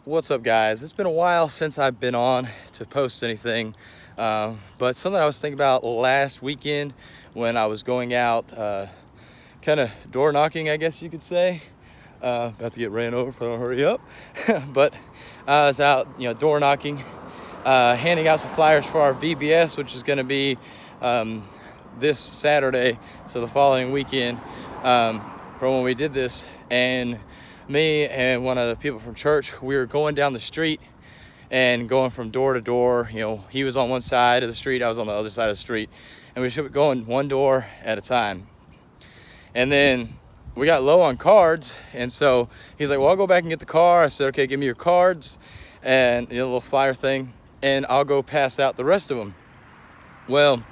What's up, guys? It's been a while since I've been on to post anything, but something I was thinking about last weekend when I was going out, kind of door knocking, I guess you could say. About to get ran over if I don't hurry up. But I was out, door knocking, handing out some flyers for our VBS, which is going to be this Saturday, so the following weekend, from when we did this. And me and one of the people from church, we were going down the street and going from door to door. He was on one side of the street, I was on the other side of the street, and we should be going one door at a time. And then we got low on cards, and so he's like, well, I'll go back and get the car. I said, okay, give me your cards and a little flyer thing, and I'll go pass out the rest of them. Well,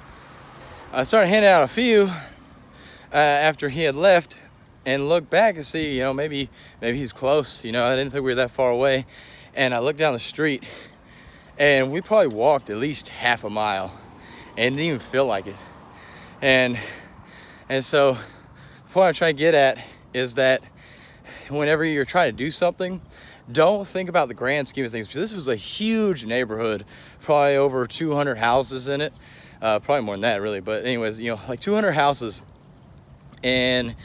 I started handing out a few after he had left, and looked back and see, maybe he's close. I didn't think we were that far away. And I looked down the street, and we probably walked at least half a mile, and didn't even feel like it. And so the point I'm trying to get at is that whenever you're trying to do something, don't think about the grand scheme of things, because this was a huge neighborhood, probably over 200 houses in it, probably more than that really, but anyways, like 200 houses. And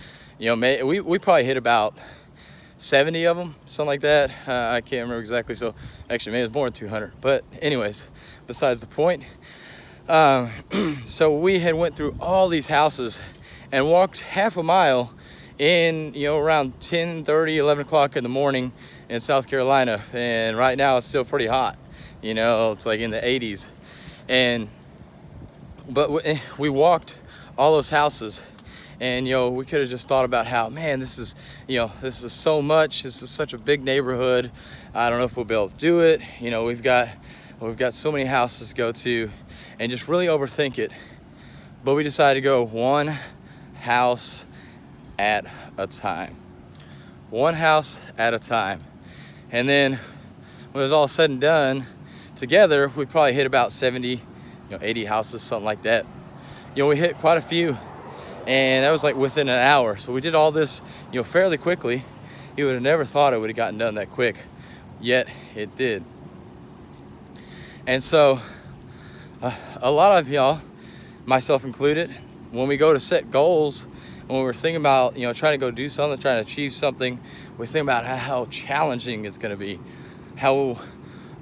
we probably hit about 70 of them, something like that. I can't remember exactly. So actually, maybe it was more than 200. But anyways, besides the point. So we had went through all these houses and walked half a mile in, around 10:30, 11 o'clock in the morning in South Carolina. And right now it's still pretty hot. It's like in the 80s. But we walked all those houses. And, we could have just thought about how, man, this is so much. This is such a big neighborhood. I don't know if we'll be able to do it. We've got so many houses to go to, and just really overthink it. But we decided to go one house at a time. One house at a time. And then when it was all said and done, together, we probably hit about 70, 80 houses, something like that. We hit quite a few. And that was like within an hour. So we did all this, fairly quickly. You would have never thought it would have gotten done that quick, yet it did. And so a lot of y'all, myself included, when we go to set goals, when we're thinking about, trying to go do something, trying to achieve something, we think about how challenging it's going to be, how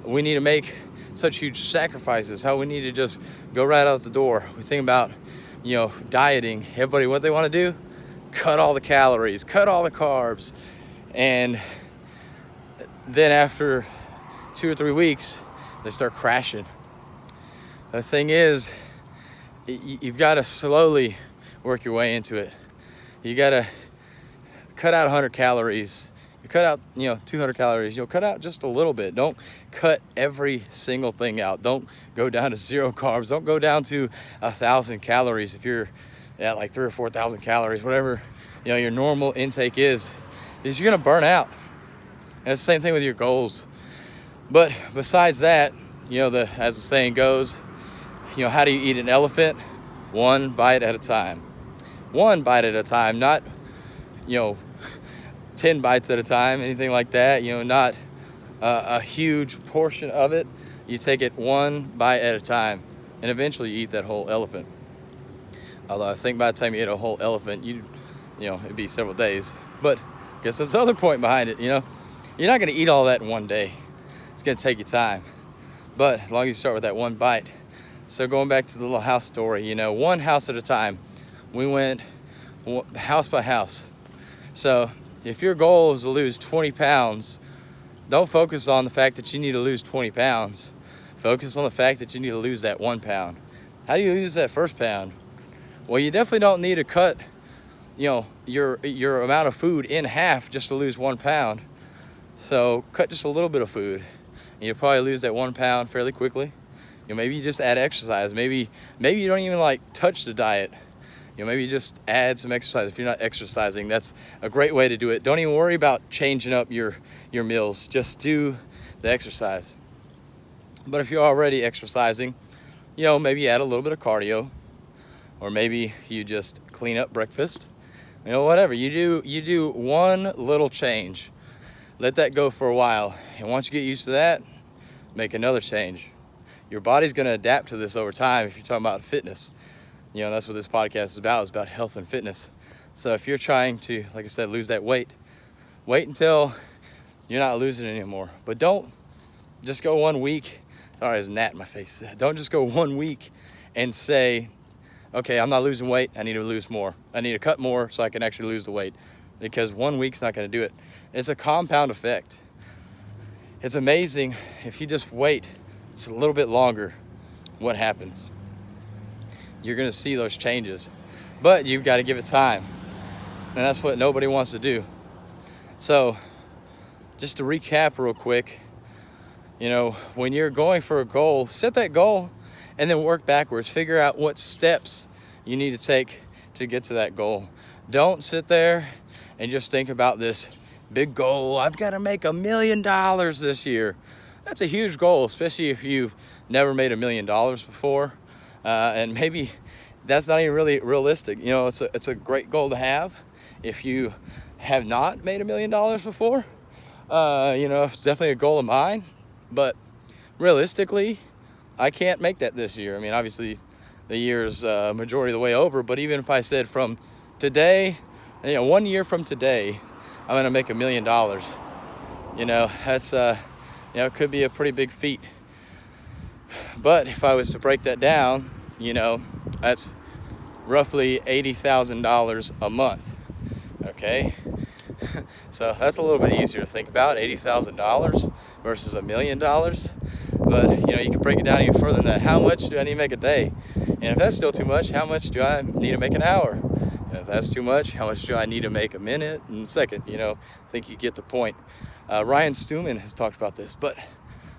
we need to make such huge sacrifices, how we need to just go right out the door. We think about dieting. Everybody, what they want to do? Cut all the calories, cut all the carbs. And then after 2 or 3 weeks, they start crashing. The thing is, you've got to slowly work your way into it. You got to cut out 100 calories. You cut out, 200 calories. Cut out just a little bit. Don't cut every single thing out. Don't go down to 0 carbs. Don't go down to 1,000 calories. If you're at like 3,000 or 4,000 calories, whatever, your normal intake is you're going to burn out. And it's the same thing with your goals. But besides that, as the saying goes, how do you eat an elephant? One bite at a time. One bite at a time, not, 10 bites at a time, anything like that, not a huge portion of it. You take it one bite at a time, and eventually you eat that whole elephant. Although I think by the time you eat a whole elephant, it'd be several days. But I guess that's the other point behind it, You're not gonna eat all that in one day. It's gonna take you time. But as long as you start with that one bite. So going back to the little house story, one house at a time. We went house by house. So if your goal is to lose 20 pounds, don't focus on the fact that you need to lose 20 pounds. Focus on the fact that you need to lose that 1 pound. How do you lose that first pound? Well, you definitely don't need to cut, your amount of food in half just to lose 1 pound. So cut just a little bit of food, and you'll probably lose that 1 pound fairly quickly. Maybe you just add exercise. Maybe you don't even touch the diet. Maybe you just add some exercise. If you're not exercising, that's a great way to do it. Don't even worry about changing up your meals. Just do the exercise. But if you're already exercising, maybe add a little bit of cardio, or maybe you just clean up breakfast. Whatever. You do one little change. let that go for a while. And once you get used to that, make another change. Your body's gonna adapt to this over time. If you're talking about fitness, you know, that's what this podcast is about. It's about health and fitness. So if you're trying to, like I said, lose that weight, wait until you're not losing it anymore. But don't just go 1 week. Sorry, there's a gnat in my face. Don't just go 1 week and say, okay, I'm not losing weight. I need to lose more. I need to cut more so I can actually lose the weight. Because 1 week's not going to do it. It's a compound effect. It's amazing if you just wait just a little bit longer, what happens. You're going to see those changes. But you've got to give it time. And that's what nobody wants to do. So, just to recap real quick, you know, when you're going for a goal, set that goal and then work backwards. Figure out what steps you need to take to get to that goal. Don't sit there and just think about this big goal. I've got to make $1 million this year. That's a huge goal, especially if you've never made $1 million before. And maybe that's not even really realistic. You know, it's a great goal to have if you have not made $1 million before. You know, it's definitely a goal of mine, but realistically, I can't make that this year. I mean, obviously the year's majority of the way over, but even if I said from today, you know, 1 year from today, I'm gonna make $1 million. You know, that's, you know, it could be a pretty big feat. But if I was to break that down, you know, that's roughly $80,000 a month, okay? So that's a little bit easier to think about, $80,000 versus $1 million. But, you know, you can break it down even further than that. How much do I need to make a day? And if that's still too much, how much do I need to make an hour? And if that's too much, how much do I need to make a minute and second? You know, I think you get the point. Ryan Stewman has talked about this, but the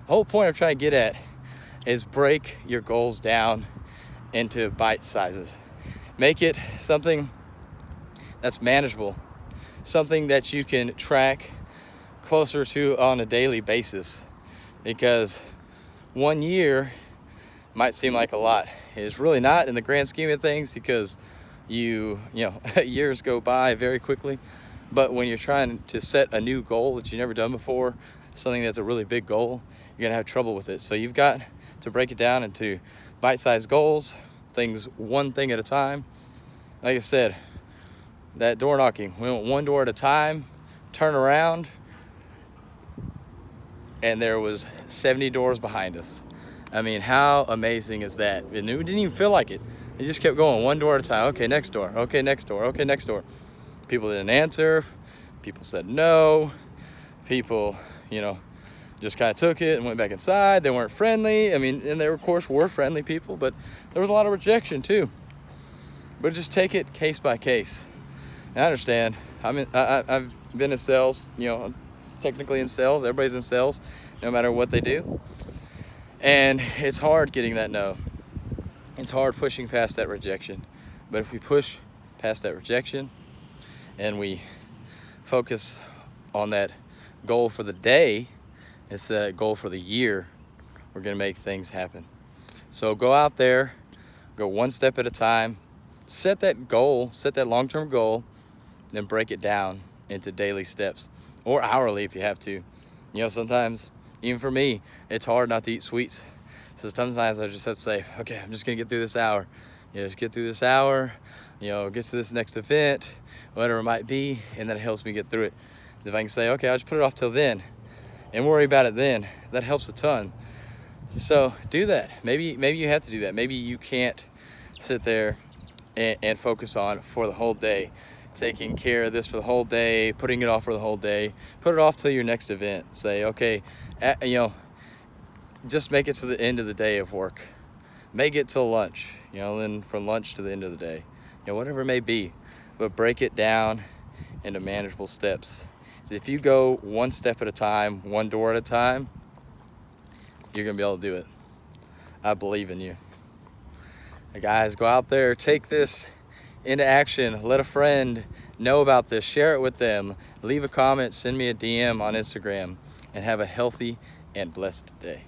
whole point I'm trying to get at is break your goals down into bite sizes. Make it something that's manageable, something that you can track closer to on a daily basis, because 1 year might seem like a lot. It's really not in the grand scheme of things, because you know years go by very quickly. But when you're trying to set a new goal that you've never done before, something that's a really big goal, you're gonna have trouble with it. So you've got to break it down into bite-sized goals, things one thing at a time. Like I said, that door knocking, we went one door at a time, turn around, and there was 70 doors behind us. I mean, how amazing is that? And we didn't even feel like it. It just kept going one door at a time. Okay, next door. Okay, next door. Okay, next door. People didn't answer. People said no. People, you know, just kind of took it and went back inside. They weren't friendly. I mean, and there, of course, were friendly people, but there was a lot of rejection too. But just take it case by case. And I understand. I've been in sales, you know, technically in sales. Everybody's in sales, no matter what they do. And it's hard getting that no. It's hard pushing past that rejection. But if we push past that rejection and we focus on that goal for the day, it's that goal for the year, we're gonna make things happen. So go out there, go one step at a time, set that goal, set that long-term goal, then break it down into daily steps or hourly if you have to. You know, sometimes, even for me, it's hard not to eat sweets. So sometimes I just have to say, okay, I'm just gonna get through this hour. You know, just get through this hour, you know, get to this next event, whatever it might be, and then it helps me get through it. If I can say, okay, I'll just put it off till then and worry about it then, that helps a ton. So do that. Maybe you have to do that. Maybe you can't sit there and focus on for the whole day, taking care of this for the whole day, putting it off for the whole day. Put it off till your next event. Say, okay, you know, just make it to the end of the day of work. Make it till lunch, you know, then from lunch to the end of the day, you know, whatever it may be. But break it down into manageable steps. If you go one step at a time, one door at a time, you're gonna be able to do it. I believe in you. Hey guys, go out there, take this into action. Let a friend know about this, share it with them, leave a comment, send me a DM on Instagram, and have a healthy and blessed day.